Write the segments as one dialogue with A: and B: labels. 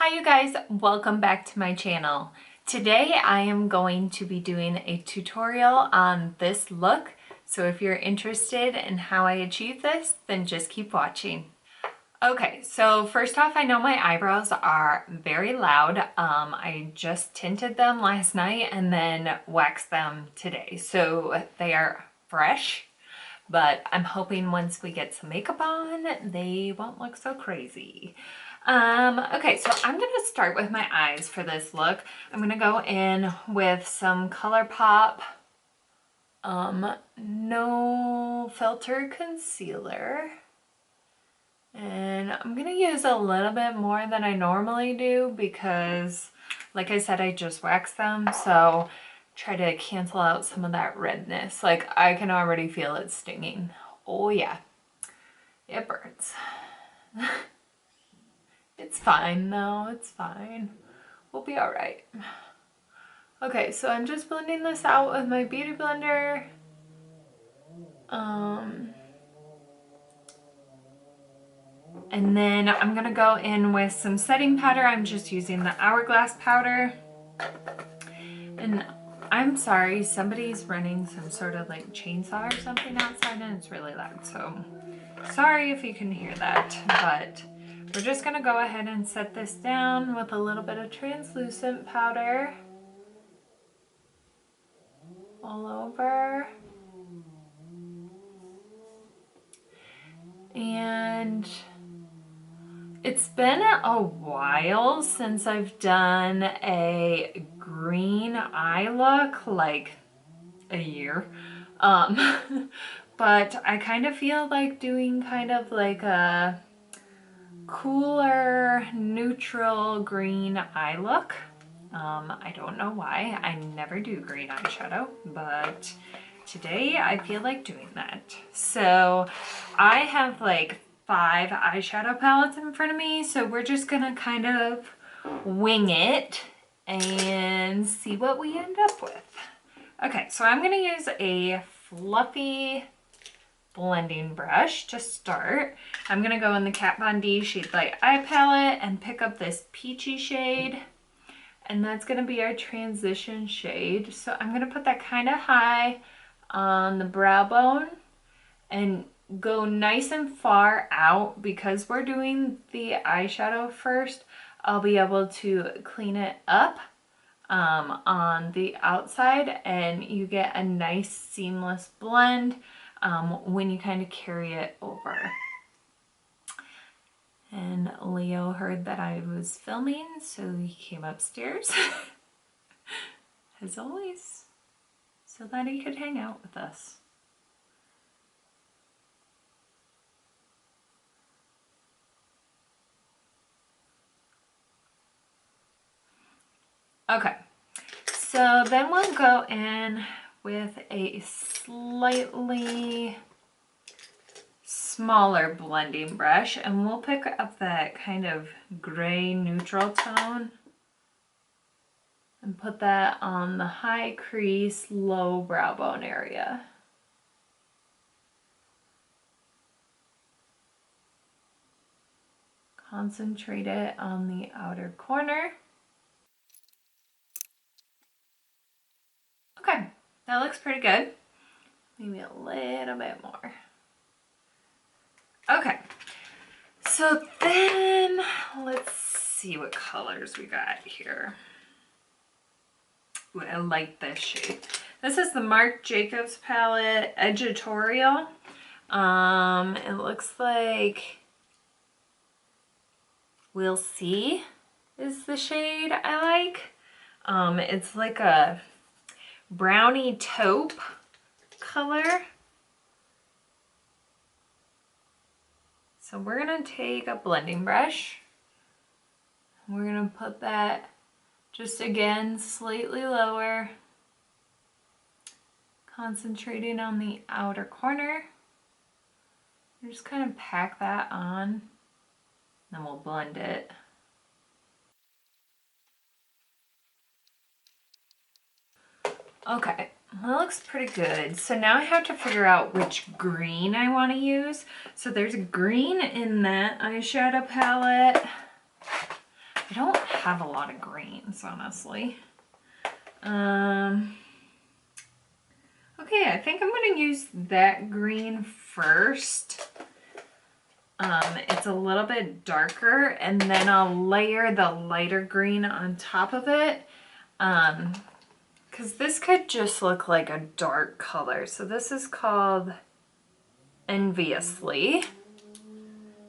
A: Hi you guys, welcome back to my channel. Today I am going to be doing a tutorial on this look. So if you're interested in how I achieve this, then just keep watching. Okay, so first off, I know my eyebrows are very loud. I just tinted them last night and then waxed them today. So they are fresh, but I'm hoping once we get some makeup on, they won't look so crazy. Okay, so I'm gonna start with my eyes for this look. I'm gonna go in with some ColourPop No Filter Concealer. And I'm gonna use a little bit more than I normally do because, like I said, I just waxed them. So try to cancel out some of that redness. Like I can already feel it stinging. Oh yeah, it burns. It's fine though, it's fine. We'll be all right. Okay, so I'm just blending this out with my beauty blender. And then I'm gonna go in with some setting powder. I'm just using the Hourglass powder. And I'm sorry, somebody's running some sort of like chainsaw or something outside and it's really loud. So sorry if you can hear that, but we're just gonna go ahead and set this down with a little bit of translucent powder all over. And it's been a while since I've done a green eye look, like a year. But I kind of feel like doing kind of like a cooler, neutral green eye look. I don't know why. I never do green eyeshadow, but today I feel like doing that. So I have like 5 eyeshadow palettes in front of me, so we're just gonna kind of wing it and see what we end up with. Okay, so I'm gonna use a fluffy blending brush to start. I'm gonna go in the Kat Von D Shade Light Eye Palette and pick up this peachy shade, and that's gonna be our transition shade. So I'm gonna put that kind of high on the brow bone and go nice and far out. Because we're doing the eyeshadow first, I'll be able to clean it up on the outside, and you get a nice seamless blend when you kind of carry it over. And Leo heard that I was filming, so he came upstairs, as always, so that he could hang out with us. Okay, so then we'll go in with a slightly smaller blending brush and we'll pick up that kind of gray neutral tone and put that on the high crease, low brow bone area. Concentrate it on the outer corner. Okay, that looks pretty good. Maybe a little bit more. Okay, so then let's see what colors we got here. Ooh, I like this shade. This is the Marc Jacobs palette, Editorial. It looks like We'll See is the shade I like. It's like a brownie taupe color. So we're gonna take a blending brush. We're gonna put that just again slightly lower, concentrating on the outer corner. We're just kind of pack that on, then we'll blend it. Okay, that looks pretty good. So now I have to figure out which green I want to use. So there's green in that eyeshadow palette. I don't have a lot of greens, honestly. Okay, I think I'm going to use that green first. It's a little bit darker, and then I'll layer the lighter green on top of it. Because this could just look like a dark color. So this is called Enviously.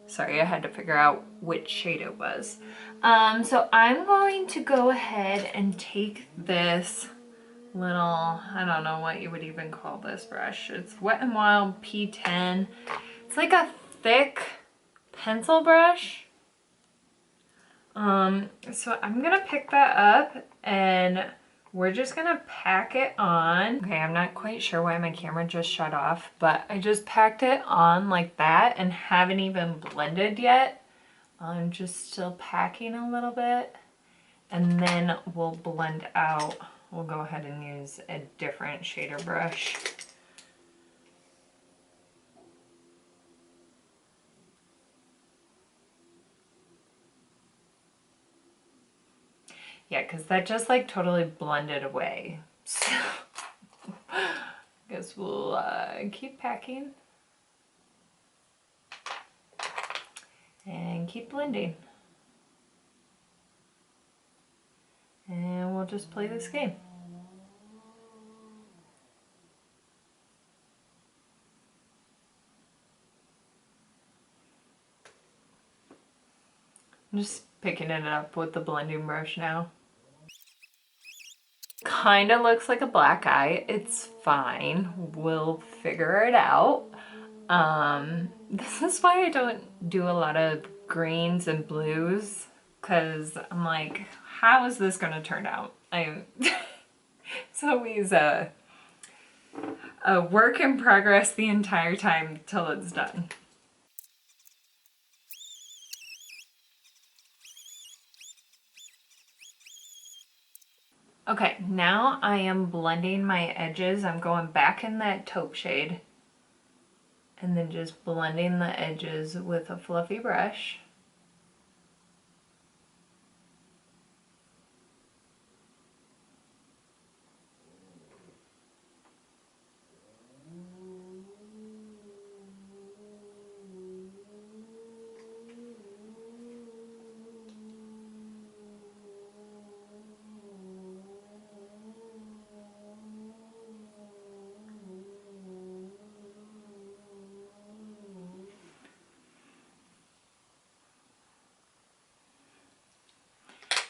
A: Sorry, I had to figure out which shade it was. So I'm going to go ahead and take this little, I don't know what you would even call this brush. It's Wet n Wild P10. It's like a thick pencil brush. So I'm gonna pick that up and we're just gonna pack it on. Okay, I'm not quite sure why my camera just shut off, but I just packed it on like that and haven't even blended yet. I'm just still packing a little bit, and then we'll blend out. We'll go ahead and use a different shader brush. Yeah, because that just like totally blended away. So I guess we'll keep packing and keep blending. And we'll just play this game. I'm just picking it up with the blending brush now. Kind of looks like a black eye. It's fine. We'll figure it out. This is why I don't do a lot of greens and blues, because I'm like, how is this going to turn out? It's always a work in progress the entire time till it's done. Okay, now I am blending my edges. I'm going back in that taupe shade and then just blending the edges with a fluffy brush.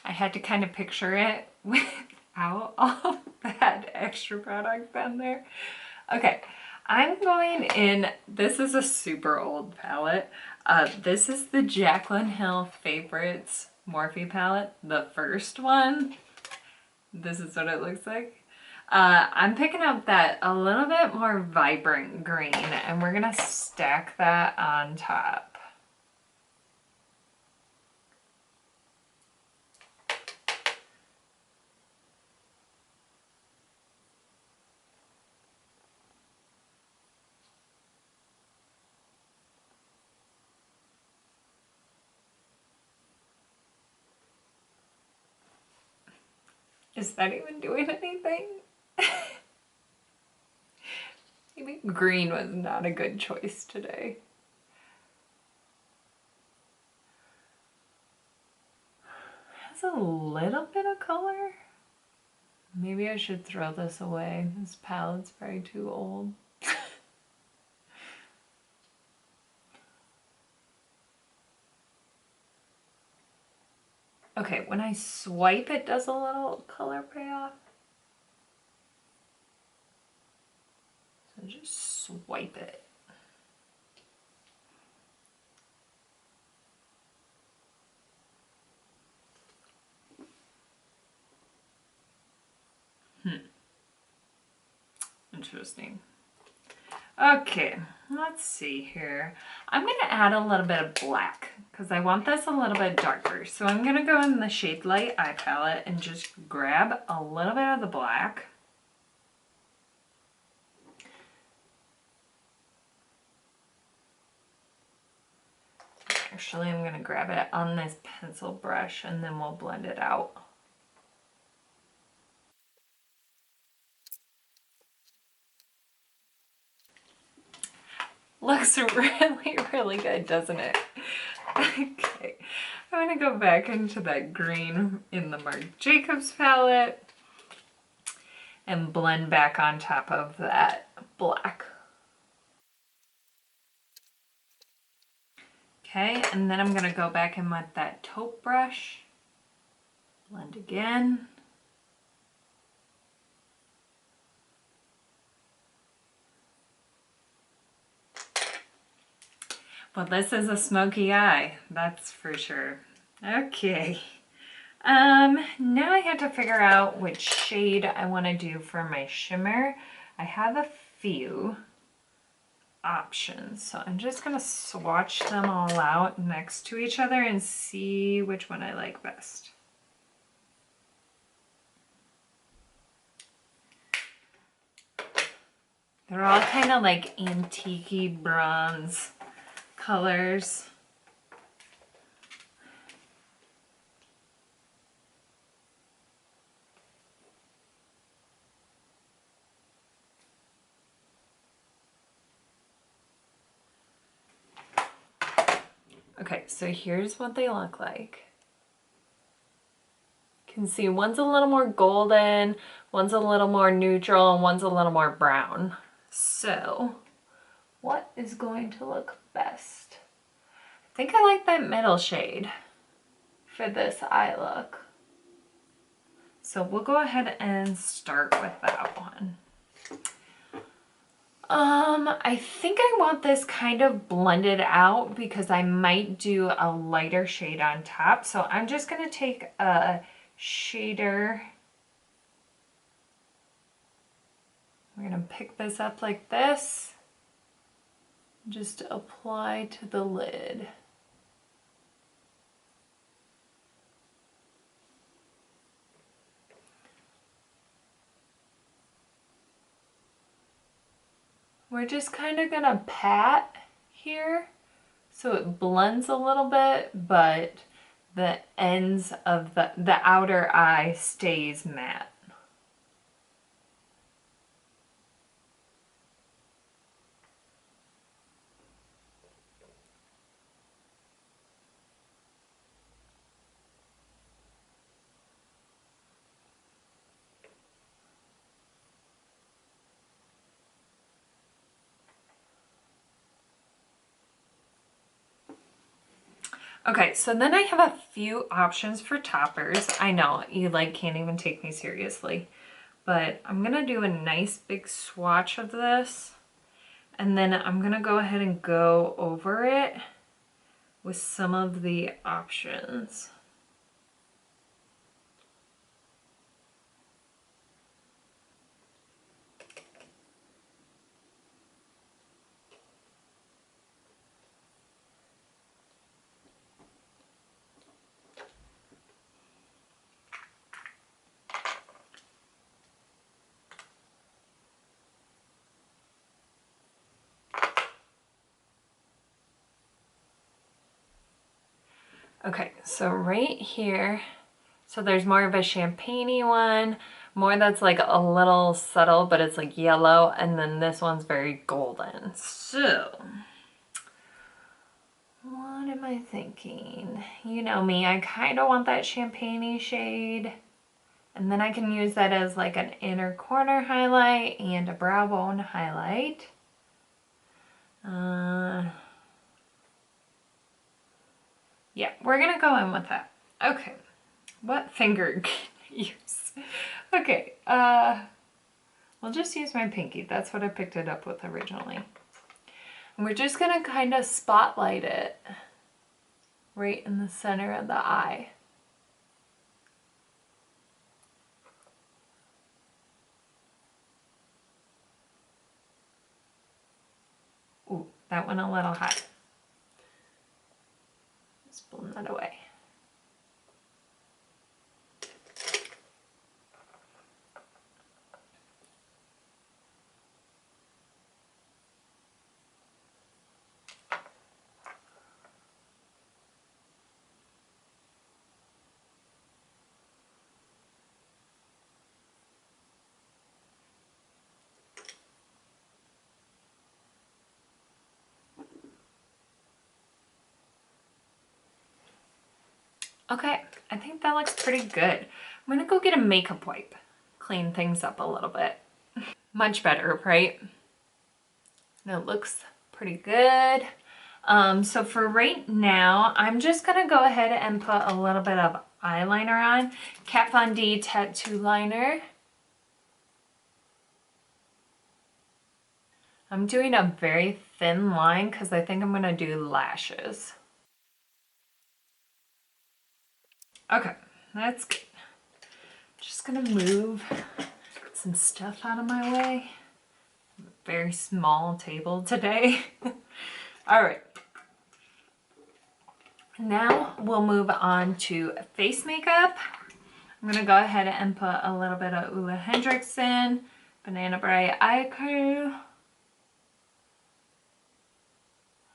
A: I had to kind of picture it without all that extra product on there. Okay, I'm going in, this is a super old palette. This is the Jaclyn Hill Favorites Morphe palette, the first one. This is what it looks like. I'm picking up that a little bit more vibrant green, and we're gonna stack that on top. Is that even doing anything? Maybe green was not a good choice today. Has a little bit of color. Maybe I should throw this away. This palette's probably too old. Okay, when I swipe, it does a little color payoff. So just swipe it. Interesting. Okay, let's see here. I'm going to add a little bit of black because I want this a little bit darker. So I'm going to go in the Shade Light eye palette and just grab a little bit of the black. Actually, I'm gonna grab it on this pencil brush and then we'll blend it out. Looks really, really good, doesn't it? Okay, I'm gonna go back into that green in the Marc Jacobs palette and blend back on top of that black. Okay, and then I'm gonna go back in with that taupe brush, blend again. Well, this is a smoky eye, that's for sure. Okay. Now I have to figure out which shade I want to do for my shimmer. I have a few options, so I'm just gonna swatch them all out next to each other and see which one I like best. They're all kind of like antique-y bronze colors. Okay, so here's what they look like. You can see one's a little more golden, one's a little more neutral, and one's a little more brown. So, what is going to look best? I think I like that middle shade for this eye look. So we'll go ahead and start with that one. I think I want this kind of blended out because I might do a lighter shade on top. So I'm just gonna take a shader. We're gonna pick this up like this. Just apply to the lid. We're just kind of gonna pat here so it blends a little bit, but the ends of the outer eye stays matte. Okay, so then I have a few options for toppers. I know, you like can't even take me seriously, but I'm gonna do a nice big swatch of this, and then I'm gonna go ahead and go over it with some of the options. Okay, so right here, so there's more of a champagne-y one, more that's like a little subtle, but it's like yellow, and then this one's very golden. So, what am I thinking? You know me, I kind of want that champagne-y shade, and then I can use that as like an inner corner highlight and a brow bone highlight. Yeah, we're gonna go in with that. Okay, what finger can I use? Okay, we'll just use my pinky. That's what I picked it up with originally. And we're just gonna kind of spotlight it right in the center of the eye. Ooh, that went a little high. Let's blend that away. Okay, I think that looks pretty good. I'm gonna go get a makeup wipe, clean things up a little bit. Much better, right? And it looks pretty good. So for right now, I'm just gonna go ahead and put a little bit of eyeliner on. Kat Von D Tattoo Liner. I'm doing a very thin line because I think I'm gonna do lashes. Okay, that's good. Just gonna move some stuff out of my way. Very small table today. All right. Now we'll move on to face makeup. I'm gonna go ahead and put a little bit of Ulla Hendrickson Banana Bright Eye Cream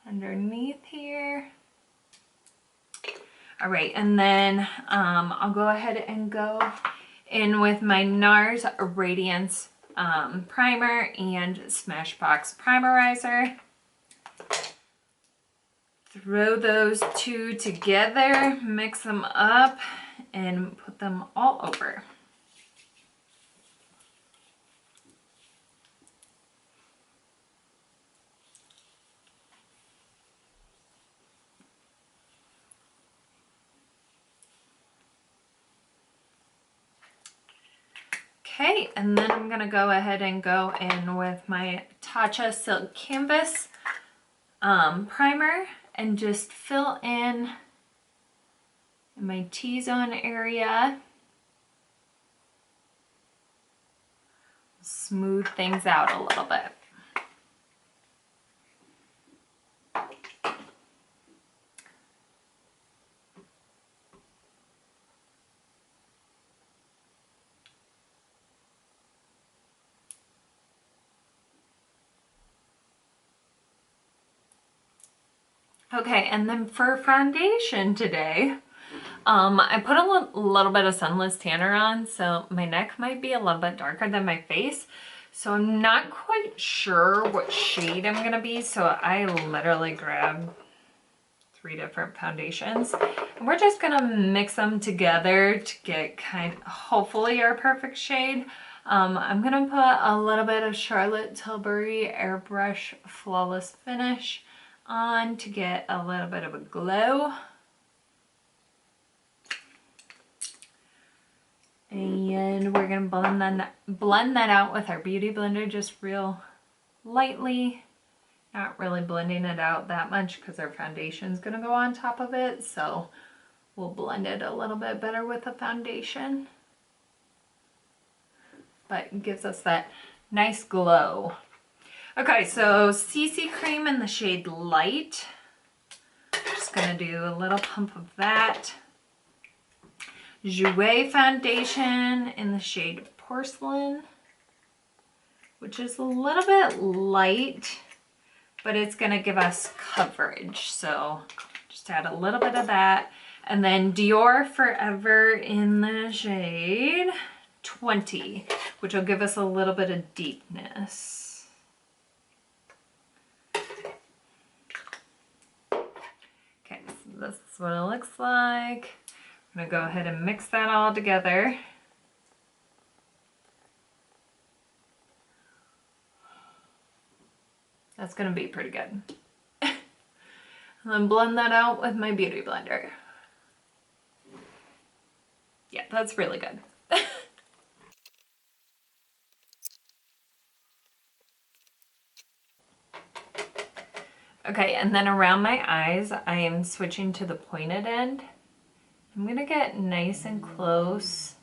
A: underneath here. All right, and then I'll go ahead and go in with my NARS Radiance primer and Smashbox Primerizer. Throw those two together, mix them up, and put them all over. Okay, and then I'm gonna go ahead and go in with my Tatcha Silk Canvas primer and just fill in my T-zone area. Smooth things out a little bit. Okay, and then for foundation today, I put a little bit of Sunless Tanner on, so my neck might be a little bit darker than my face. So I'm not quite sure what shade I'm gonna be, so I literally grabbed 3 different foundations. And we're just gonna mix them together to get hopefully our perfect shade. I'm gonna put a little bit of Charlotte Tilbury Airbrush Flawless Finish on to get a little bit of a glow. And we're gonna blend that out with our Beauty Blender just real lightly. Not really blending it out that much because our foundation's gonna go on top of it, so we'll blend it a little bit better with the foundation. But it gives us that nice glow. Okay, so CC Cream in the shade Light. Just gonna do a little pump of that. Jouer foundation in the shade Porcelain, which is a little bit light, but it's gonna give us coverage. So just add a little bit of that. And then Dior Forever in the shade 20, which will give us a little bit of deepness. Okay, so this is what it looks like. I'm gonna go ahead and mix that all together. That's gonna be pretty good. And then blend that out with my Beauty Blender. Yeah, that's really good. Okay, and then around my eyes, I am switching to the pointed end. I'm gonna get nice and close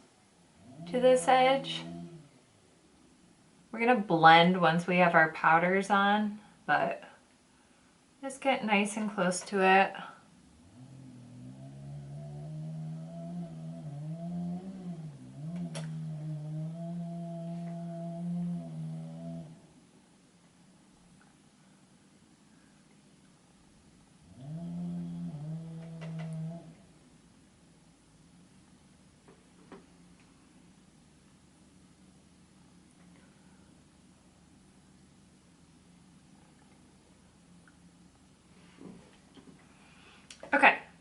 A: to this edge. We're gonna blend once we have our powders on, but just get nice and close to it.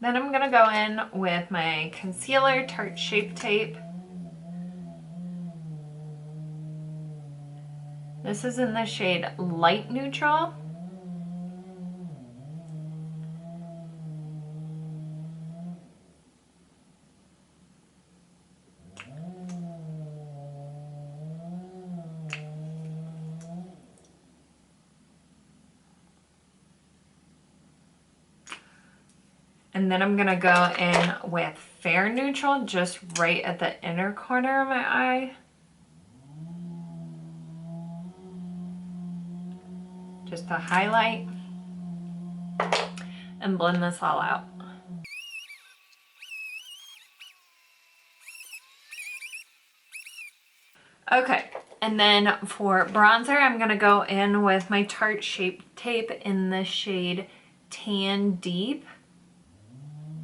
A: Then I'm gonna go in with my concealer Tarte Shape Tape. This is in the shade Light Neutral. And then I'm gonna go in with Fair Neutral, just right at the inner corner of my eye. Just to highlight and blend this all out. Okay, and then for bronzer, I'm gonna go in with my Tarte Shape Tape in the shade Tan Deep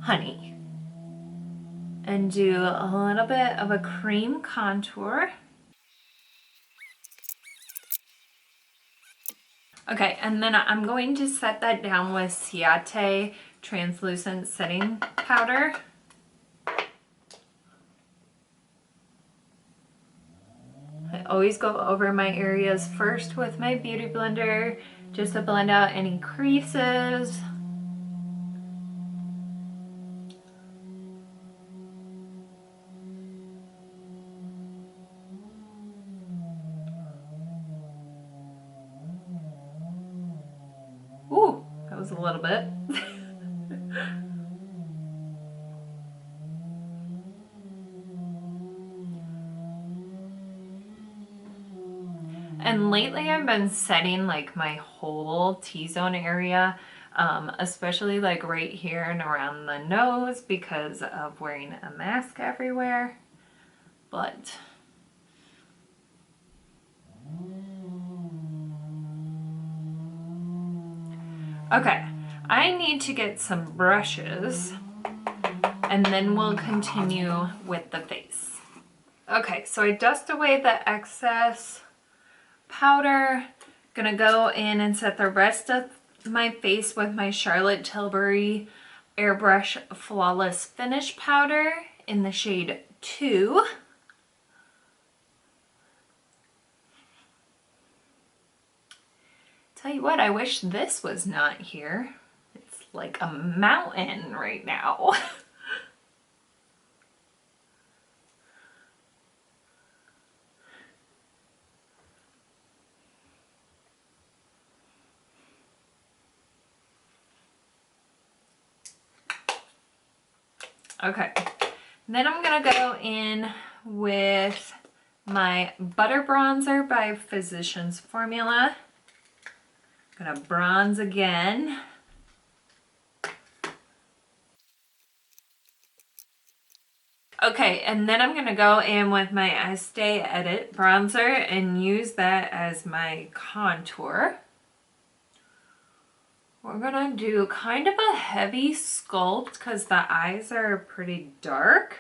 A: Honey. And do a little bit of a cream contour. Okay, and then I'm going to set that down with Ciate Translucent Setting Powder. I always go over my areas first with my beauty blender, just to blend out any creases. Ooh, that was a little bit. And lately I've been setting like my whole T-zone area, especially like right here and around the nose because of wearing a mask everywhere. But okay, I need to get some brushes and then we'll continue with the face. Okay, so I dust away the excess powder. Gonna go in and set the rest of my face with my Charlotte Tilbury Airbrush Flawless Finish Powder in the shade 2. Tell you what, I wish this was not here. It's like a mountain right now. Okay, then I'm gonna go in with my Butter Bronzer by Physicians Formula. Gonna bronze again. Okay, and then I'm gonna go in with my Estee Edit bronzer and use that as my contour. We're gonna do kind of a heavy sculpt because the eyes are pretty dark.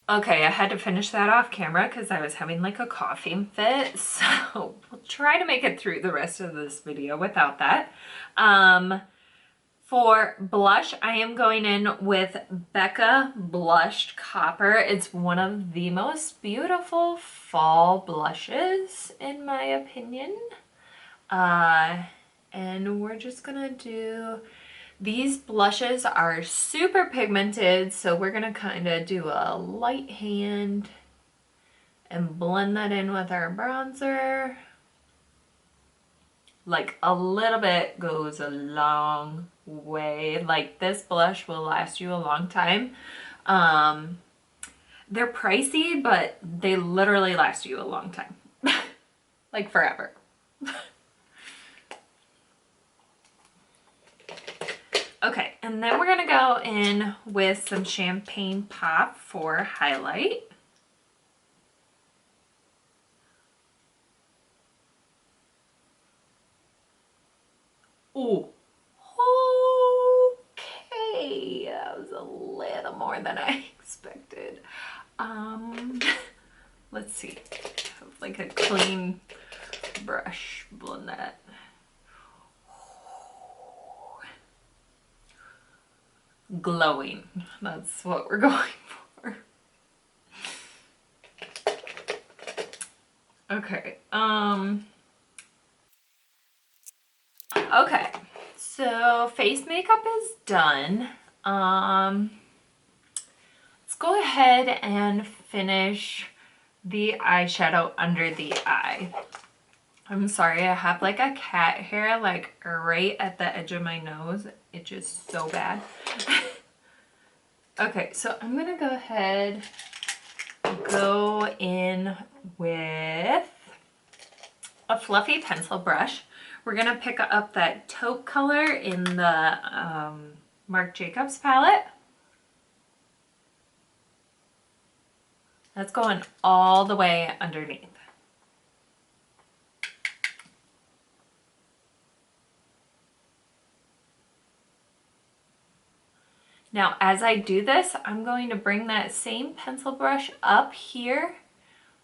A: Okay, I had to finish that off camera because I was having like a coughing fit, so we'll try to make it through the rest of this video without that. For blush, I am going in with Becca Blushed Copper. It's one of the most beautiful fall blushes, in my opinion. And we're just gonna do, these blushes are super pigmented, so we're gonna kind of do a light hand and blend that in with our bronzer. Like a little bit goes a long way. Like this blush will last you a long time. They're pricey, but they literally last you a long time. Like forever. Okay, and then we're gonna go in with some Champagne Pop for highlight. Ooh. Okay, that was a little more than I expected. Let's see, have like a clean brush, blend that. glowing. That's what we're going for. Okay, okay, so face makeup is done. Let's go ahead and finish the eyeshadow under the eye. I'm sorry, I have like a cat hair like right at the edge of my nose. It's just so bad. Okay, so I'm gonna go ahead and go in with a fluffy pencil brush. We're gonna pick up that taupe color in the Marc Jacobs palette. That's going all the way underneath. Now, as I do this, I'm going to bring that same pencil brush up here.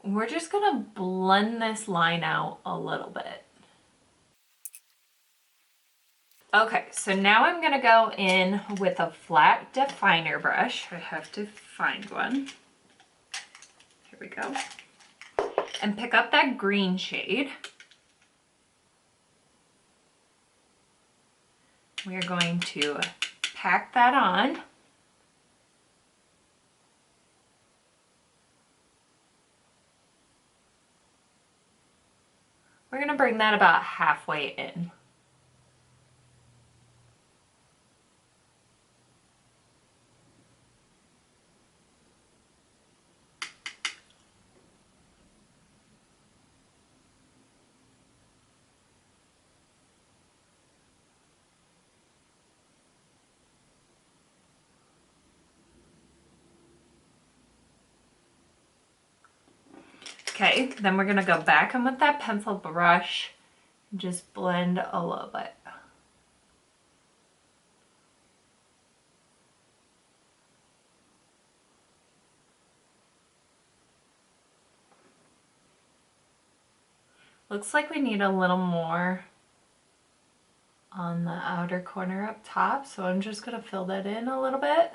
A: We're just gonna blend this line out a little bit. Okay, so now I'm gonna go in with a flat definer brush. I have to find one. Here we go. And pick up that green shade. We are going to pack that on. We're gonna bring that about halfway in. Okay, then we're gonna go back in with that pencil brush and just blend a little bit. Looks like we need a little more on the outer corner up top, so I'm just gonna fill that in a little bit.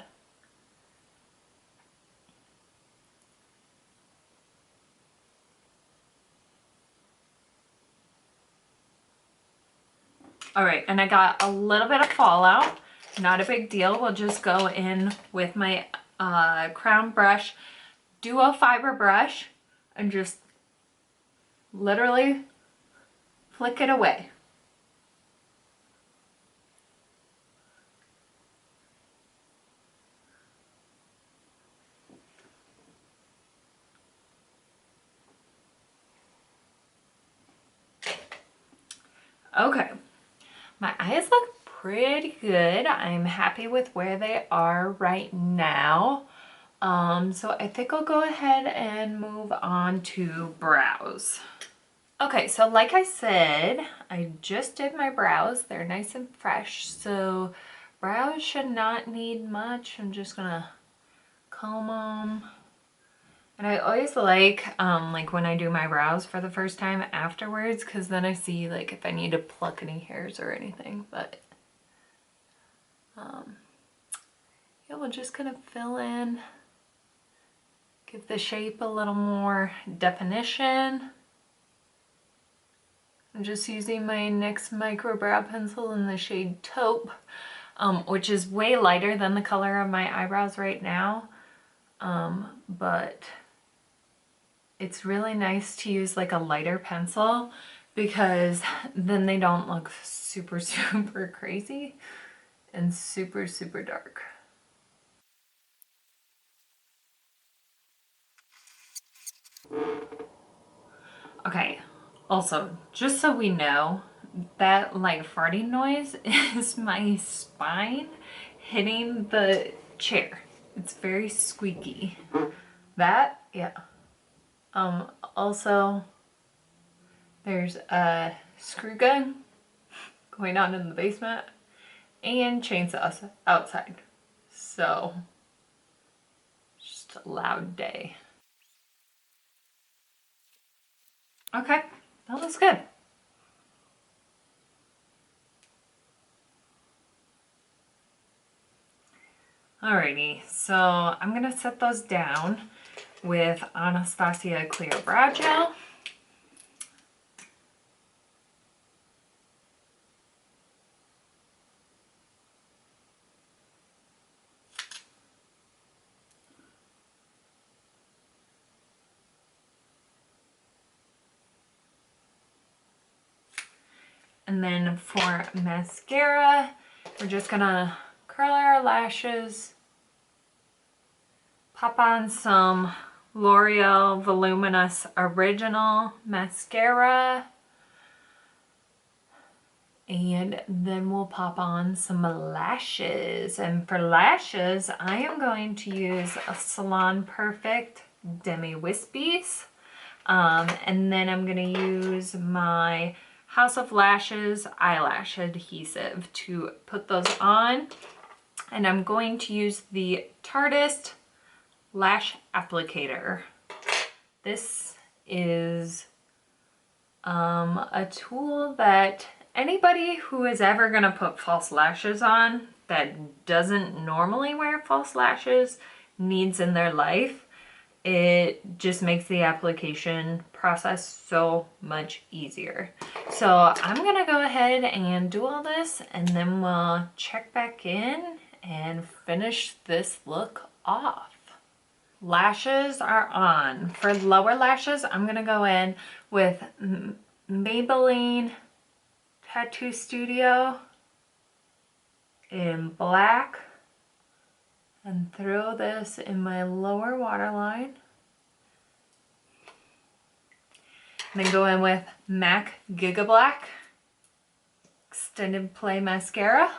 A: All right, and I got a little bit of fallout. Not a big deal. We'll just go in with my crown brush, duo fiber brush, and just literally flick it away. Okay, my eyes look pretty good. I'm happy with where they are right now. So I think I'll go ahead and move on to brows. Okay, so like I said, I just did my brows. They're nice and fresh, so brows should not need much. I'm just gonna comb them. And I always like when I do my brows for the first time afterwards, because then I see like if I need to pluck any hairs or anything. But yeah, we'll just kind of fill in, give the shape a little more definition. I'm just using my NYX micro brow pencil in the shade taupe, which is way lighter than the color of my eyebrows right now, but it's really nice to use like a lighter pencil because then they don't look super, super crazy and super, super dark. Okay, also, just so we know, that like farting noise is my spine hitting the chair. It's very squeaky. That, yeah. Also, there's a screw gun going on in the basement and chainsaws outside. So, just a loud day. Okay, that looks good. Alrighty, so I'm gonna set those down with Anastasia Clear Brow Gel. And then for mascara, we're just gonna curl our lashes, pop on some L'Oreal Voluminous Original Mascara, and then we'll pop on some lashes. And for lashes, I am going to use a Salon Perfect Demi Wispies. And then I'm gonna use my House of Lashes eyelash adhesive to put those on. And I'm going to use the Tarteist Lash Applicator. This is a tool that anybody who is ever gonna put false lashes on that doesn't normally wear false lashes needs in their life. It just makes the application process so much easier. So I'm gonna go ahead and do all this, and then we'll check back in and finish this look off. Lashes are on. For lower lashes, I'm gonna go in with Maybelline Tattoo Studio in black and throw this in my lower waterline. And then go in with MAC Giga Black Extended Play Mascara.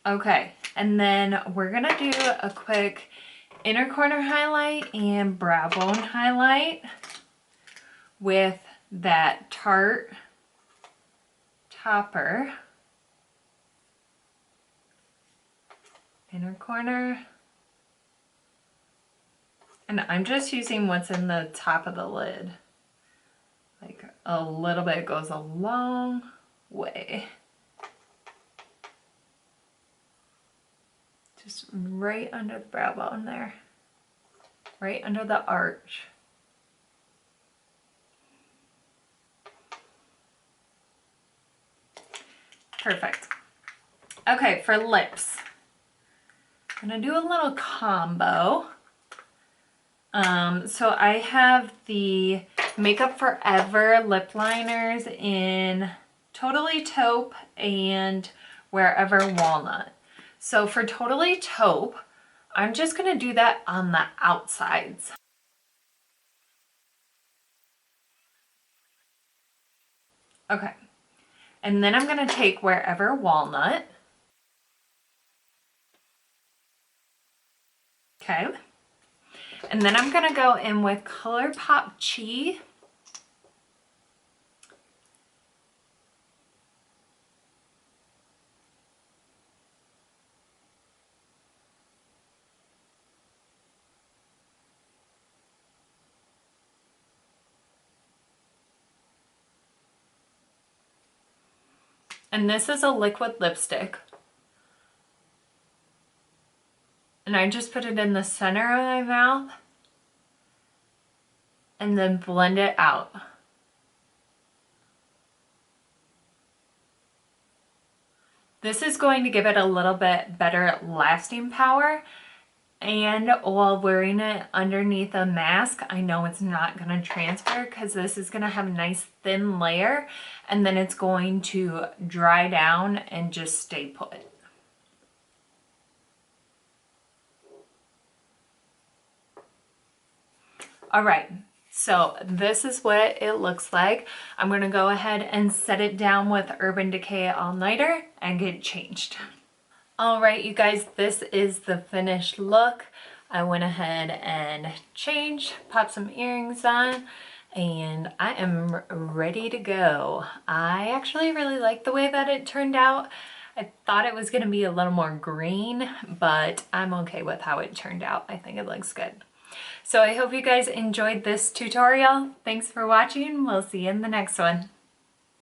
A: Okay, and then we're gonna do a quick inner corner highlight and brow bone highlight with that Tarte topper. Inner corner. And I'm just using what's in the top of the lid. Like a little bit goes a long way. Just right under the brow bone there. Right under the arch. Perfect. Okay, for lips. I'm gonna do a little combo. So I have the Makeup Forever lip liners in Totally Taupe and Wherever Walnut. So for Totally Taupe, I'm just gonna do that on the outsides. Okay, and then I'm gonna take Wherever Walnut. Okay, and then I'm gonna go in with ColourPop Chi. And this is a liquid lipstick. And I just put it in the center of my mouth and then blend it out. This is going to give it a little bit better lasting power, and while wearing it underneath a mask, I know it's not going to transfer because this is going to have a nice thin layer, and then it's going to dry down and just stay put. All right, so this is what it looks like. I'm gonna go ahead and set it down with Urban Decay All Nighter and get changed. All right, you guys, this is the finished look. I went ahead and changed, popped some earrings on, and I am ready to go. I actually really like the way that it turned out. I thought it was gonna be a little more green, but I'm okay with how it turned out. I think it looks good. So I hope you guys enjoyed this tutorial. Thanks for watching. We'll see you in the next one.